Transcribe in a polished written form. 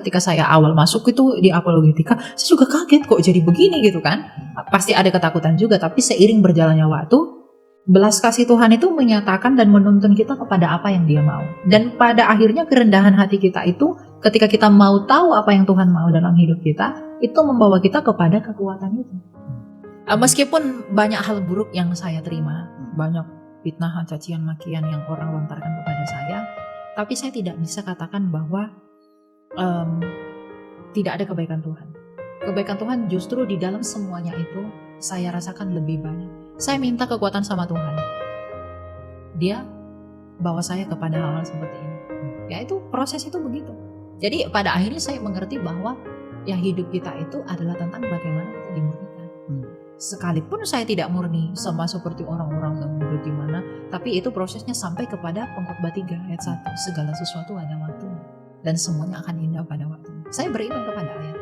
Ketika saya awal masuk itu di apologetika, saya juga kaget kok jadi begini gitu kan. Pasti ada ketakutan juga, tapi seiring berjalannya waktu, belas kasih Tuhan itu menyatakan dan menuntun kita kepada apa yang Dia mau. Dan pada akhirnya kerendahan hati kita itu, ketika kita mau tahu apa yang Tuhan mau dalam hidup kita, itu membawa kita kepada kekuatan itu. Meskipun banyak hal buruk yang saya terima, banyak fitnah, cacian, makian yang orang lontarkan kepada saya, tapi saya tidak bisa katakan bahwa tidak ada kebaikan Tuhan. Kebaikan Tuhan justru di dalam semuanya itu saya rasakan lebih banyak. Saya minta kekuatan sama Tuhan. Dia bawa saya kepada hal-hal seperti ini. Ya itu proses itu begitu. Jadi pada akhirnya saya mengerti bahwa ya hidup kita itu adalah tentang bagaimana kita dimurnikan. Sekalipun saya tidak murni sama seperti orang-orang yang bagaimana, tapi itu prosesnya sampai kepada Pengkhotbah 3 ayat 1. Segala sesuatu ada waktunya dan semuanya akan indah pada waktunya. Saya beriman kepada ayat